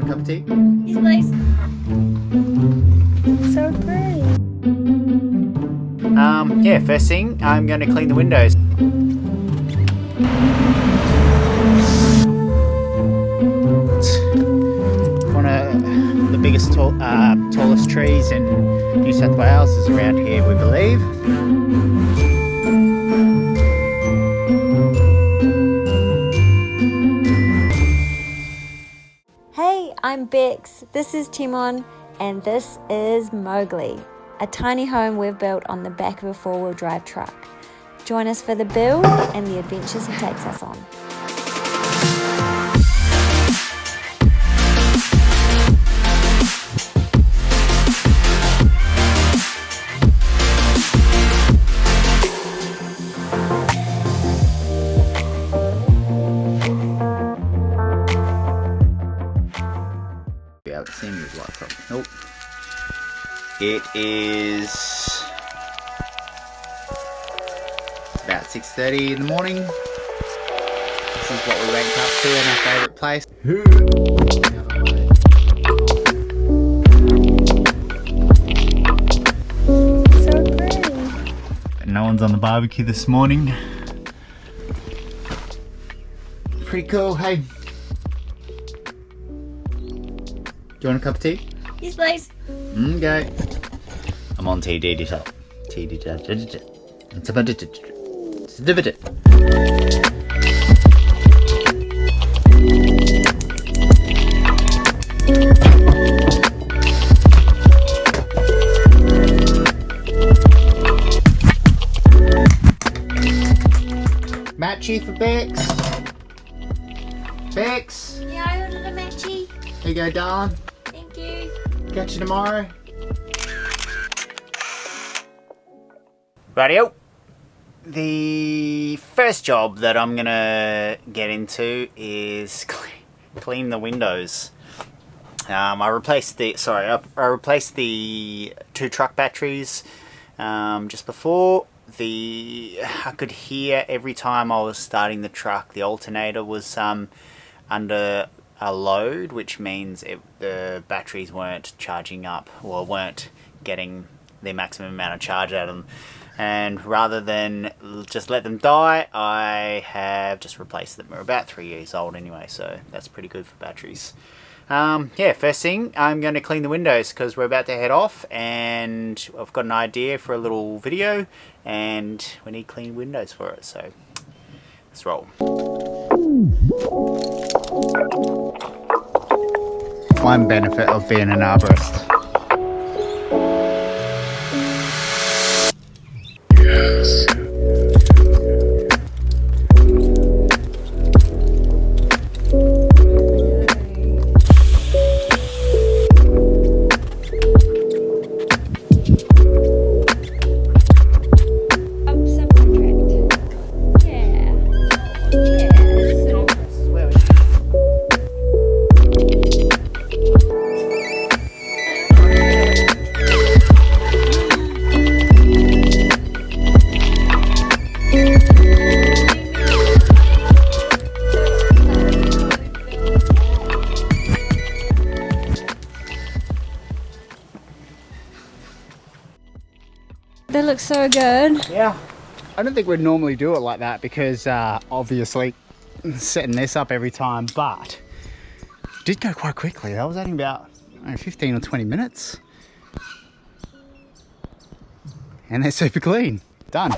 A cup of tea? Yes, please. So pretty. Yeah, first thing, I'm going to clean the windows. One of the biggest, tallest trees in New South Wales is around here, we believe. Hey, I'm Bex, this is Tymon, and this is MOWGLI, a tiny home we've built on the back of a four-wheel drive truck. Join us for the build and the adventures he takes us on. Be able to see me with light from. Nope. It is about 6:30 in the morning. This is what we wake up to in our favourite place. So pretty. No one's on the barbecue this morning. Pretty cool, hey. Do you want a cup of tea? Yes, please. Okay. I'm on TD digital. TD digital. It's a bit. It's a bit. Matchy for Bex. Bex. Yeah, I ordered a matchy. There you go, darling. Thank you. Catch you tomorrow. Rightio. The first job that I'm gonna get into is clean the windows. I replaced the two truck batteries just before. I could hear every time I was starting the truck, the alternator was under a load, which means the batteries weren't charging up or weren't getting the maximum amount of charge out of them. And rather than just let them die, I have just replaced them. They're about 3 years old anyway, so that's pretty good for batteries. Yeah, first thing, I'm going to clean the windows because we're about to head off and I've got an idea for a little video and we need clean windows for it, so let's roll. One benefit of being an arborist. Yes. They look so good. Yeah. I don't think we'd normally do it like that because obviously setting this up every time, but it did go quite quickly. That was only about 15 or 20 minutes. And they're super clean. Done.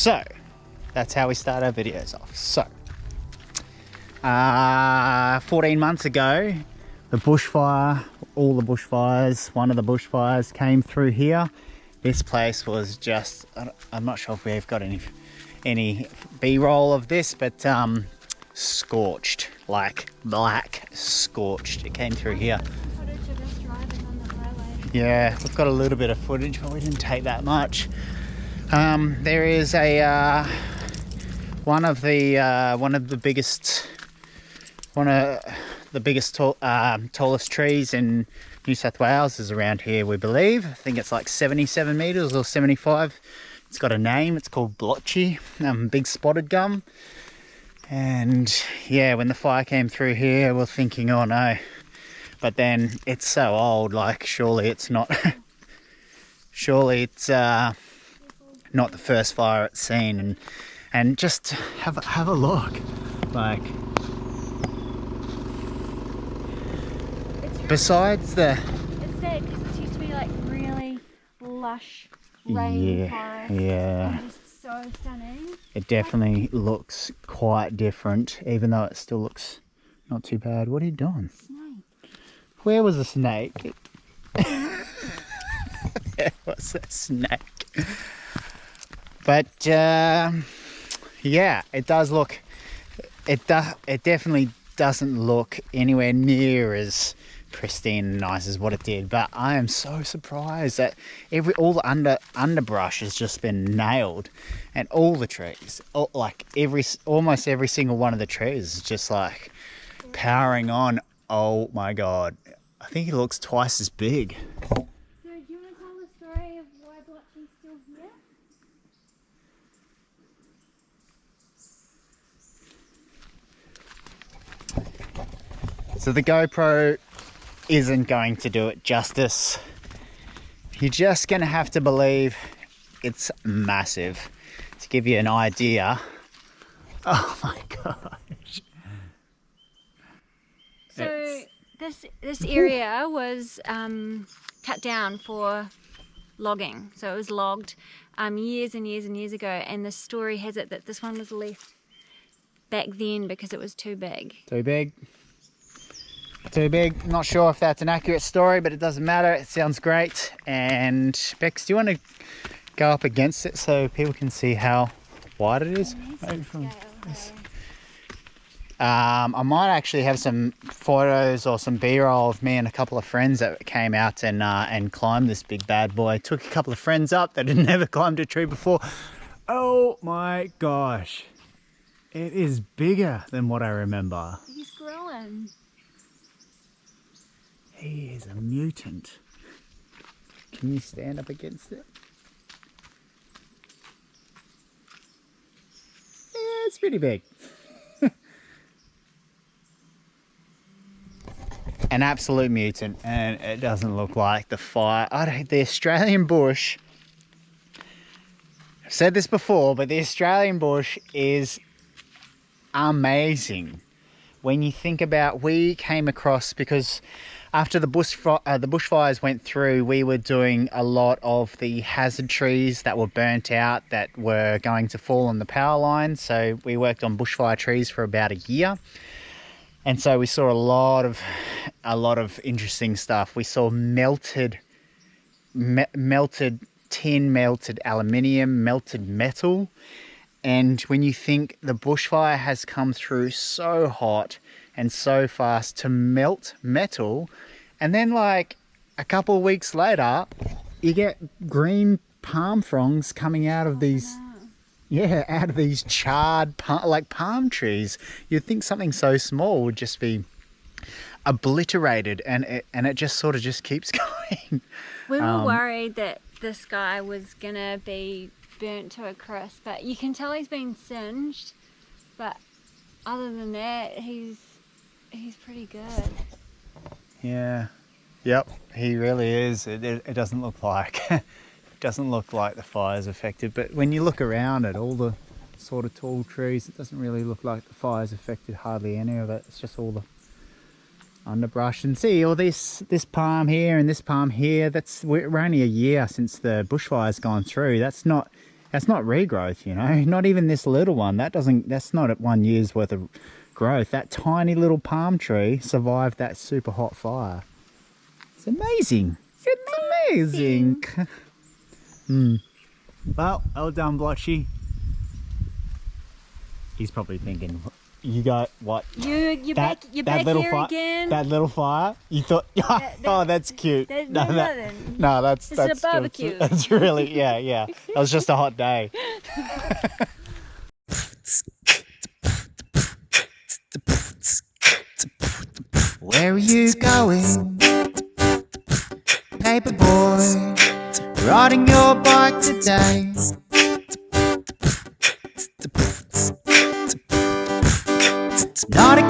So that's how we start our videos off. So 14 months ago, the bushfire, all the bushfires, one of the bushfires came through here. This place was just, I'm not sure if we've got any B-roll of this, but scorched, like black scorched. It came through here. Footage of us driving on the highway. Yeah, we've got a little bit of footage, but we didn't take that much. There is a one of the biggest tallest trees in New South Wales is around here, we believe. I think it's like 77 meters or 75. It's got a name. It's called blotchy, big spotted gum. And yeah, when the fire came through here, we're thinking, oh no. But then it's so old, like surely it's not surely it's not the first fire it's seen. And just have a look, like, besides the, It's sad because this used to be like really lush rainforest. yeah, And just so stunning. it definitely looks quite different, even though it still looks not too bad. What are you doing? Snake. Where was the snake? There was a snake. But yeah, it does look. It definitely doesn't look anywhere near as pristine and nice as what it did. But I am so surprised that all the underbrush has just been nailed, and all the trees, almost every single one of the trees is just like powering on. Oh my god, I think it looks twice as big. So do you want to tell the story of why Blotchy's still here? So the GoPro isn't going to do it justice. You're just going to have to believe it's massive. To give you an idea. Oh my gosh. So this area was cut down for logging. So it was logged years and years and years ago. And the story has it that this one was left back then because it was too big. Too big. Too big. Not sure if that's an accurate story, but it doesn't matter. It sounds great. And Bex, do you want to go up against it so people can see how wide it is? Maybe from this. I might actually have some photos or some B-roll of me and a couple of friends that came out and climbed this big bad boy. Took a couple of friends up that had never climbed a tree before. Oh my gosh. It is bigger than what I remember. He's growing. He is a mutant. Can you stand up against it? Yeah, it's pretty big. An absolute mutant, and it doesn't look like the fire. The Australian bush, I've said this before, but the Australian bush is amazing. When you think about, we came across, because after the bushfires went through, we were doing a lot of the hazard trees that were burnt out that were going to fall on the power line. So we worked on bushfire trees for about a year. And so we saw a lot of interesting stuff. We saw melted tin, melted aluminium, melted metal. And when you think the bushfire has come through so hot and so fast to melt metal, and then like a couple of weeks later, you get green palm fronds coming out of these, out of these charred palm trees. You'd think something so small would just be obliterated, and it just sort of just keeps going. We were worried that this guy was gonna be burnt to a crisp, but you can tell he's been singed. But other than that, he's pretty good. Yeah. Yep. He really is. It doesn't look like doesn't look like the fire's affected. But when you look around at all the sort of tall trees, it doesn't really look like the fire's affected hardly any of it. It's just all the underbrush. And see all this palm here and this palm here. We're only a year since the bushfire's gone through. That's not That's not regrowth, you know. Not even this little one. That's not 1 year's worth of growth. That tiny little palm tree survived that super hot fire. It's amazing. It's amazing. Well done, Blotchy. He's probably thinking, you got what? You're back here again. That little fire? You thought, oh, that's cute. That's That's a barbecue. That's really, yeah. That was just a hot day. Where are you going, paper boy? Riding your bike today. Not a